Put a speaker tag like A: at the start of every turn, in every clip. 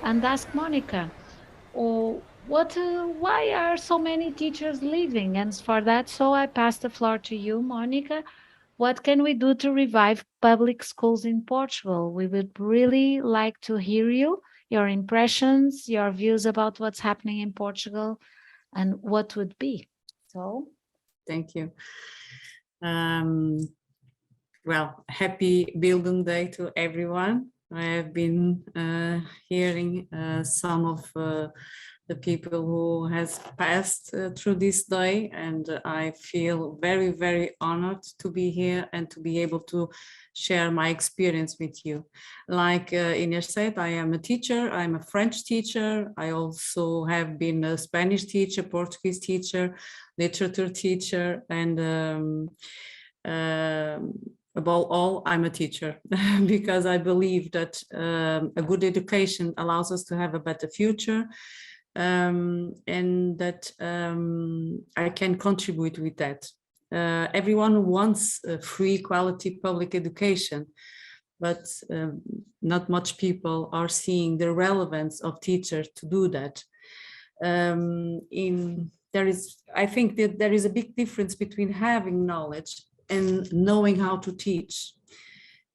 A: and ask Monica, why are so many teachers leaving? And for that, so I pass the floor to you, Monica. What can we do to revive public schools in Portugal? We would really like to hear you, your impressions, your views about what's happening in Portugal, and what would be. So,
B: thank you. Well, happy Building Day to everyone. I have been hearing some of the people who has passed through this day, and I feel very, very honored to be here and to be able to share my experience with you. Like Ines said, I am a teacher, I'm a French teacher, I also have been a Spanish teacher, Portuguese teacher, literature teacher, and above all, I'm a teacher because I believe that a good education allows us to have a better future, and that I can contribute with that. Everyone wants a free quality public education, but not much people are seeing the relevance of teachers to do that. I think that there is a big difference between having knowledge and knowing how to teach.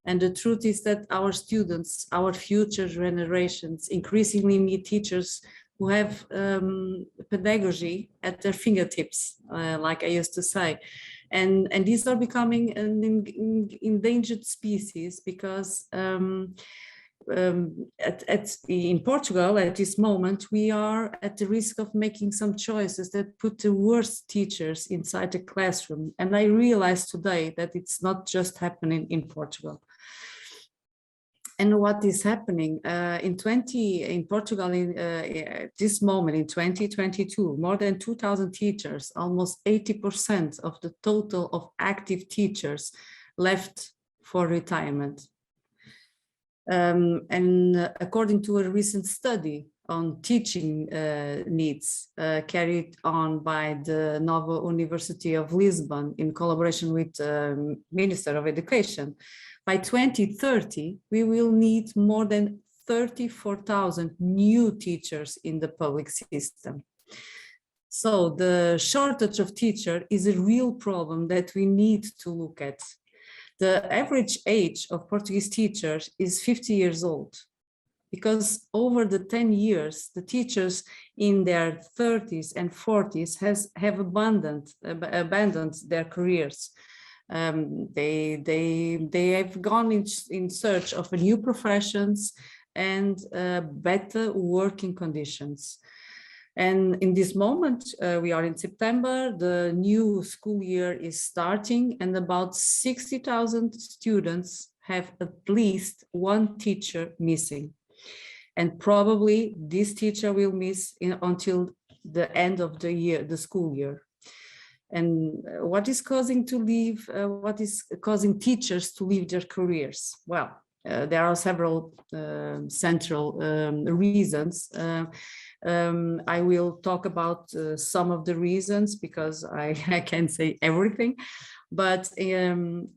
B: And the truth is that our students, our future generations, increasingly need teachers who have pedagogy at their fingertips, like I used to say. And these are becoming an endangered species because in Portugal, at this moment, we are at the risk of making some choices that put the worst teachers inside the classroom. And I realized today that it's not just happening in Portugal. And what is happening in Portugal at this moment in 2022, more than 2,000 teachers, almost 80% of the total of active teachers left for retirement. And according to a recent study on teaching needs carried on by the Nova University of Lisbon in collaboration with the Minister of Education, by 2030, we will need more than 34,000 new teachers in the public system. So the shortage of teachers is a real problem that we need to look at. The average age of Portuguese teachers is 50 years old, because over the 10 years, the teachers in their 30s and 40s have abandoned their careers. They have gone in search of new professions and better working conditions. And in this moment, we are in September, the new school year is starting, and about 60,000 students have at least one teacher missing. And probably this teacher will miss until the end of the year, the school year. And what is causing teachers to leave their careers? Well, there are several central reasons. I will talk about some of the reasons because I can't say everything, but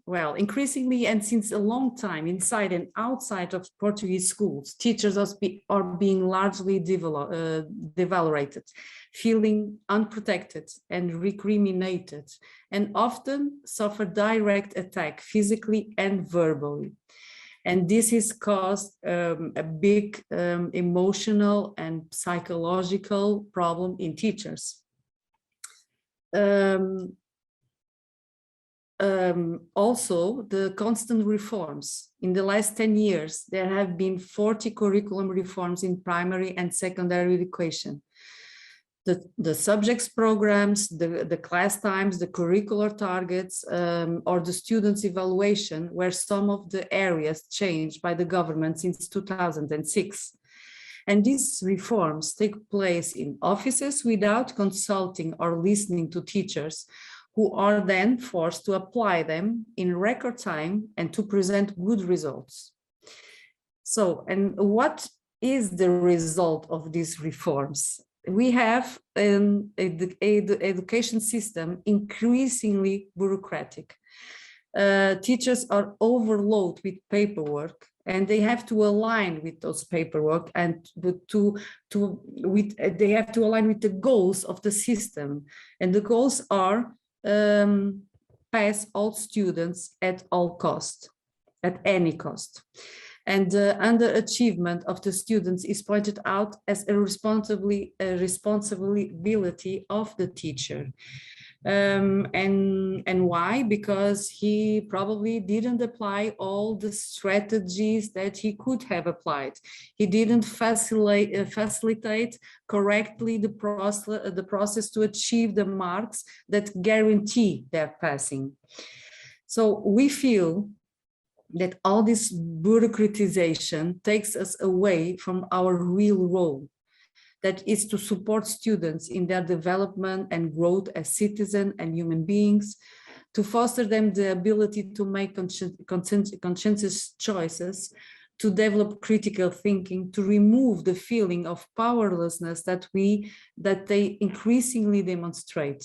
B: well, increasingly and since a long time inside and outside of Portuguese schools, teachers are being largely devaluated, feeling unprotected and recriminated, and often suffer direct attack physically and verbally. And this has caused a big emotional and psychological problem in teachers. Also, the constant reforms. In the last 10 years, there have been 40 curriculum reforms in primary and secondary education. The subjects programs, the class times, the curricular targets, or the students' evaluation were some of the areas changed by the government since 2006. And these reforms take place in offices without consulting or listening to teachers, who are then forced to apply them in record time and to present good results. So, and what is the result of these reforms? We have an education system increasingly bureaucratic. Teachers are overloaded with paperwork and they have to align with those paperwork, and they have to align with the goals of the system. And the goals are pass all students at all cost, at any cost. And the underachievement of the students is pointed out as a responsibility of the teacher. And why? Because he probably didn't apply all the strategies that he could have applied. He didn't facilitate correctly the process to achieve the marks that guarantee their passing. So we feel that all this bureaucratization takes us away from our real role, that is to support students in their development and growth as citizens and human beings, to foster them the ability to make conscientious choices, to develop critical thinking, to remove the feeling of powerlessness that they increasingly demonstrate.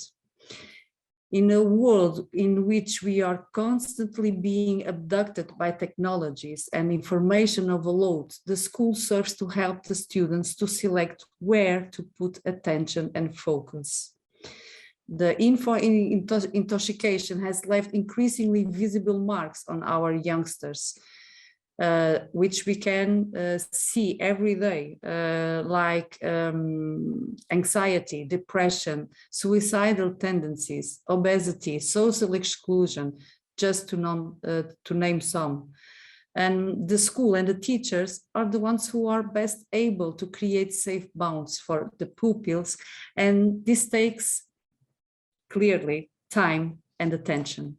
B: In a world in which we are constantly being abducted by technologies and information overload, the school serves to help the students to select where to put attention and focus. The info intoxication has left increasingly visible marks on our youngsters, which we can see every day, like anxiety, depression, suicidal tendencies, obesity, social exclusion, just to name some. And the school and the teachers are the ones who are best able to create safe bounds for the pupils, and this takes clearly time and attention.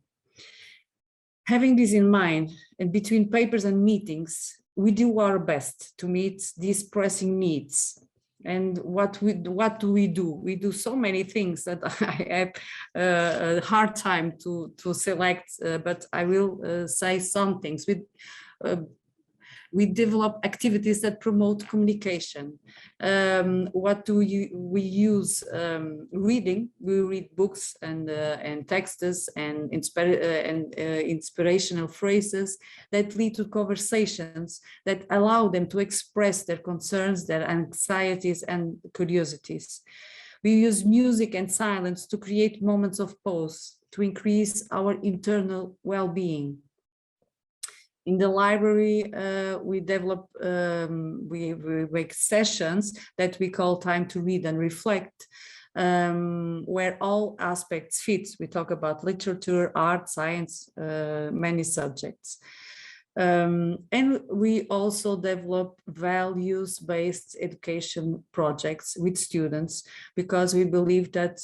B: Having this in mind, and between papers and meetings, we do our best to meet these pressing needs. And what do we do? We do so many things that I have a hard time to select, but I will say some things. We develop activities that promote communication. What do we use? Reading. We read books and texts and inspirational phrases that lead to conversations that allow them to express their concerns, their anxieties and curiosities. We use music and silence to create moments of pause, to increase our internal well-being. In the library, we develop, we make sessions that we call time to read and reflect, where all aspects fit. We talk about literature, art, science, many subjects. And we also develop values-based education projects with students, because we believe that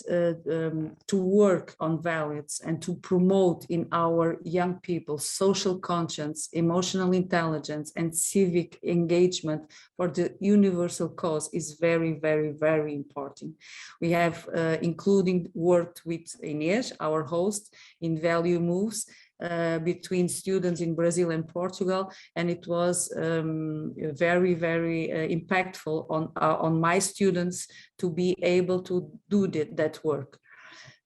B: to work on values and to promote in our young people social conscience, emotional intelligence, and civic engagement for the universal cause is very, very, very important. We have including worked with Inês, our host, in Value Moves, between students in Brazil and Portugal, and it was very, very impactful on my students to be able to do that work.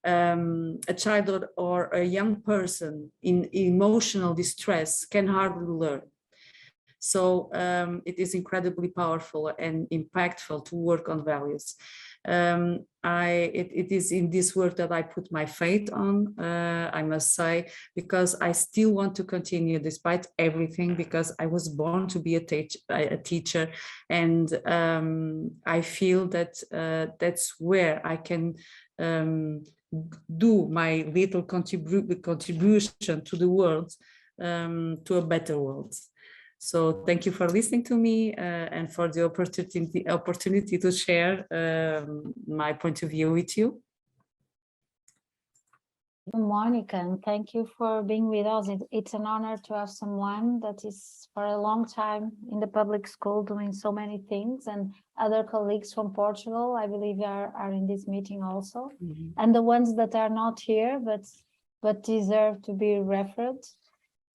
B: A child or a young person in emotional distress can hardly learn. So it is incredibly powerful and impactful to work on values. It is in this work that I put my faith on, I must say, because I still want to continue despite everything, because I was born to be a teacher, and I feel that that's where I can do my little contribution to the world, to a better world. So thank you for listening to me and for the opportunity to share my point of view with you.
A: Mónica, and thank you for being with us. It's an honor to have someone that is for a long time in the public school doing so many things, and other colleagues from Portugal, I believe, are in this meeting also, and the ones that are not here but deserve to be referred.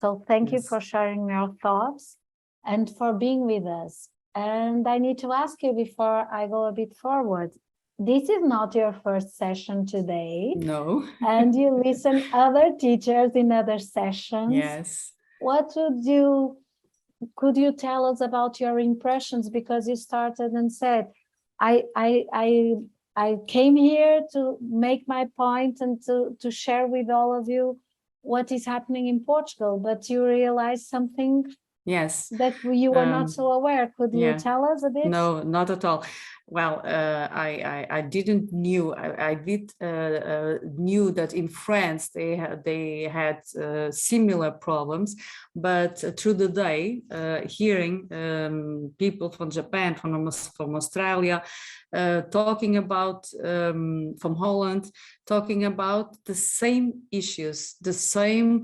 A: So thank you for sharing your thoughts and for being with us. And I need to ask you before I go a bit forward, this is not your first session today.
B: No.
A: And you listen other teachers in other sessions.
B: Yes.
A: What would you could you tell us about your impressions? Because you started and said, I came here to make my point and to share with all of you what is happening in Portugal, but you realized something
B: Yes.
A: that you were not so aware. Could you tell us a bit?
B: No, not at all. Well, I didn't knew. I did knew that in France they had similar problems, but through the day, hearing people from Japan, from Australia, talking about from Holland, talking about the same issues, the same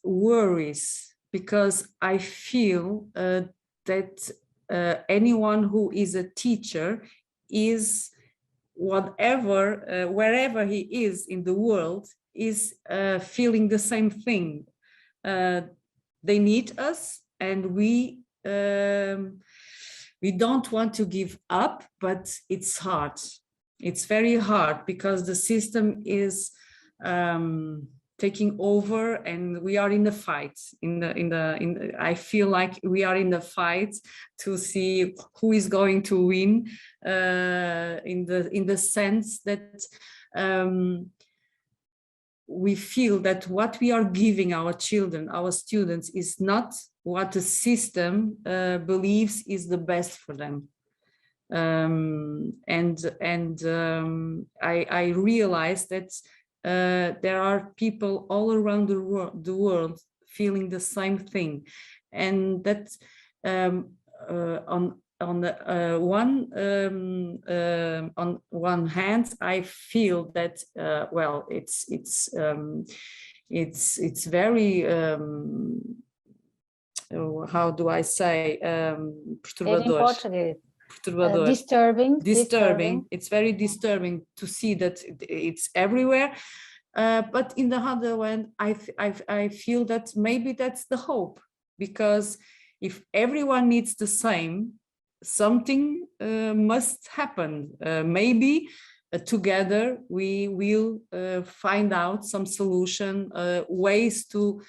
B: worries, because I feel that anyone who is a teacher is whatever, wherever he is in the world, is feeling the same thing. They need us, and we don't want to give up, but it's hard. It's very hard because the system is taking over, and we are in the fight. I feel like we are in the fight to see who is going to win. In the sense that we feel that what we are giving our children, our students, is not what the system believes is the best for them. I realized that there are people all around the world feeling the same thing, and that on one hand, I feel that well, it's very how do I say, perturbador. Disturbing. It's very disturbing to see that it's everywhere. But in the other one, I feel that maybe that's the hope, because if everyone needs the same, something must happen. Maybe together we will find out some solution, ways to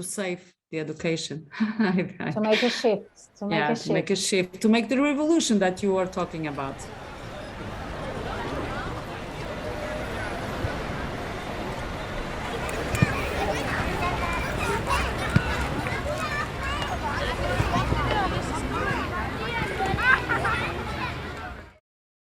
B: save the education.
A: To make a shift, to make a shift,
B: to make the revolution that you are talking about.